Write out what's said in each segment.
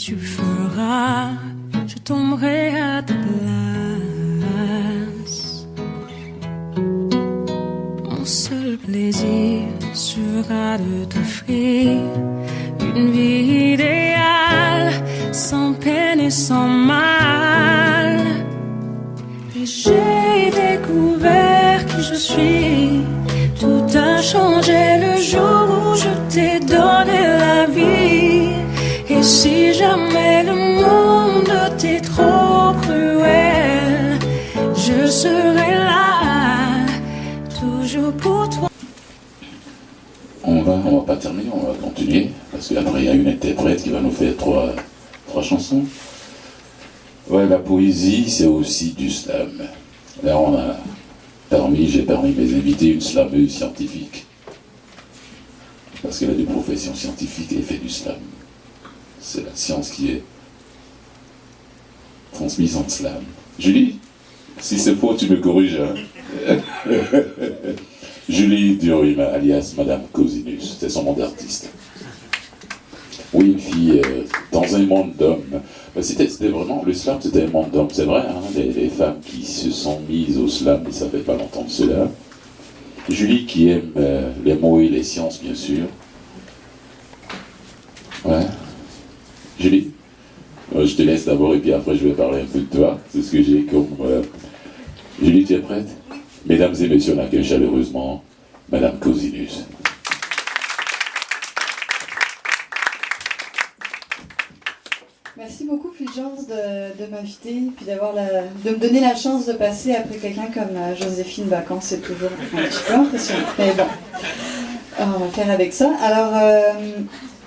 tu feras, je tomberai à ta place. Mon seul plaisir sera de t'offrir une vie idéale, sans peine et sans mal. Et j'ai découvert qui je suis. Tout a changé le jour où je t'ai donné la vie. Et si jamais le monde t'est trop cruel, je serai là, toujours pour toi. On va pas terminer, on va continuer, parce qu'après il y a une interprète qui va nous faire trois chansons. Ouais, la poésie, c'est aussi du slam. Là, j'ai parmi mes invités une slameuse scientifique. Parce qu'elle a des professions scientifiques et fait du slam. C'est la science qui est transmise en slam. Julie, si c'est faux, tu me corriges. Hein. Julie Durima, alias Madame Cosinus, c'est son nom d'artiste. Oui, une fille dans un monde d'hommes. C'était vraiment, le slam c'était un monde d'hommes, c'est vrai, hein, les femmes qui se sont mises au slam, mais ça fait pas longtemps que cela. Julie qui aime les mots et les sciences, bien sûr. Ouais. Julie, je te laisse d'abord et puis après je vais parler un peu de toi, c'est ce que j'ai comme... Julie, tu es prête? Mesdames et messieurs, on accueille chaleureusement Madame Cosinus. Merci beaucoup Fulgence de m'inviter et puis de me donner la chance de passer après quelqu'un comme Joséphine Bacon, c'est toujours un petit peu impressionnant. Mais bon, on va faire avec ça. Alors,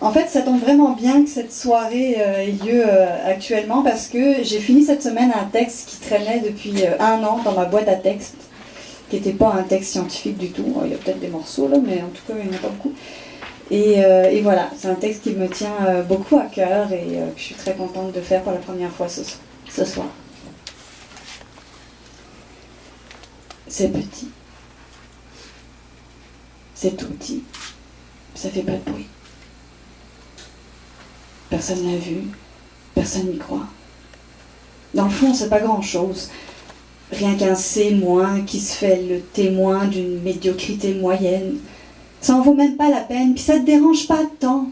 en fait, ça tombe vraiment bien que cette soirée ait lieu actuellement parce que j'ai fini cette semaine un texte qui traînait depuis 1 an dans ma boîte à texte, qui n'était pas un texte scientifique du tout. Il y a peut-être des morceaux là, mais en tout cas, il n'y en a pas beaucoup. Et voilà, c'est un texte qui me tient beaucoup à cœur et que je suis très contente de faire pour la première fois ce soir. C'est petit. C'est tout petit. Ça fait pas de bruit. Personne l'a vu. Personne n'y croit. Dans le fond, c'est pas grand-chose. Rien qu'un C- qui se fait le témoin d'une médiocrité moyenne. Ça en vaut même pas la peine, puis ça te dérange pas tant.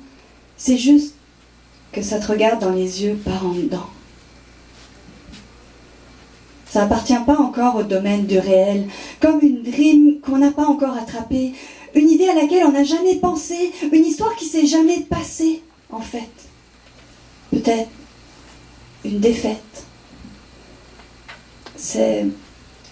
C'est juste que ça te regarde dans les yeux par en dedans. Ça appartient pas encore au domaine du réel, comme une dream qu'on n'a pas encore attrapée, une idée à laquelle on n'a jamais pensé, une histoire qui s'est jamais passée, en fait. Peut-être une défaite. C'est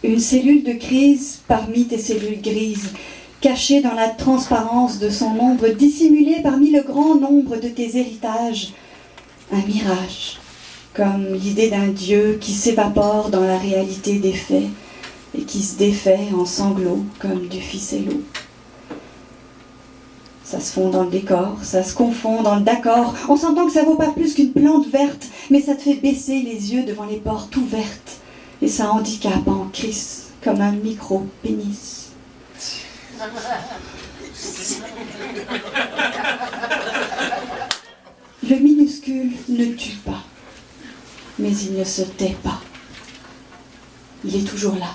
une cellule de crise parmi tes cellules grises, cachée dans la transparence de son ombre, dissimulée parmi le grand nombre de tes héritages. Un mirage, comme l'idée d'un Dieu qui s'évapore dans la réalité des faits et qui se défait en sanglots comme du ficello. Ça se fond dans le décor, ça se confond dans le d'accord. On s'entend que ça vaut pas plus qu'une plante verte, mais ça te fait baisser les yeux devant les portes ouvertes. Et ça handicape en crise comme un micro-pénis. Le minuscule ne tue pas, mais il ne se tait pas. Il est toujours là.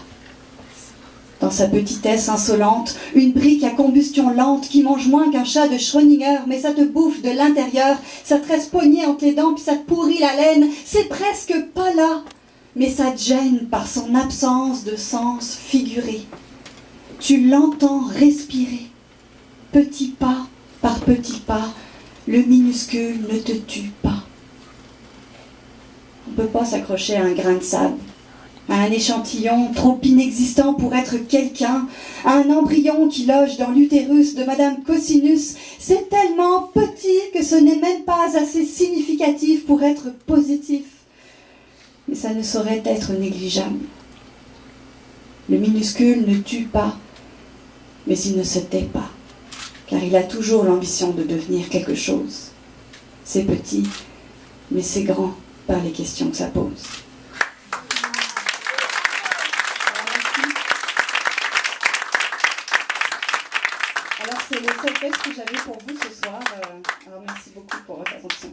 Dans sa petitesse insolente, une brique à combustion lente qui mange moins qu'un chat de Schrödinger, mais ça te bouffe de l'intérieur, ça te reste pogné entre les dents, puis ça te pourrit la laine. C'est presque pas là, mais ça te gêne par son absence de sens figuré. Tu l'entends respirer. Petit pas par petit pas, le minuscule ne te tue pas. On ne peut pas s'accrocher à un grain de sable, à un échantillon trop inexistant pour être quelqu'un, à un embryon qui loge dans l'utérus de Madame Cosinus. C'est tellement petit que ce n'est même pas assez significatif pour être positif. Mais ça ne saurait être négligeable. Le minuscule ne tue pas, mais il ne se tait pas, car il a toujours l'ambition de devenir quelque chose. C'est petit, mais c'est grand par les questions que ça pose. Alors c'est le seul texte que j'avais pour vous ce soir. Alors merci beaucoup pour votre attention.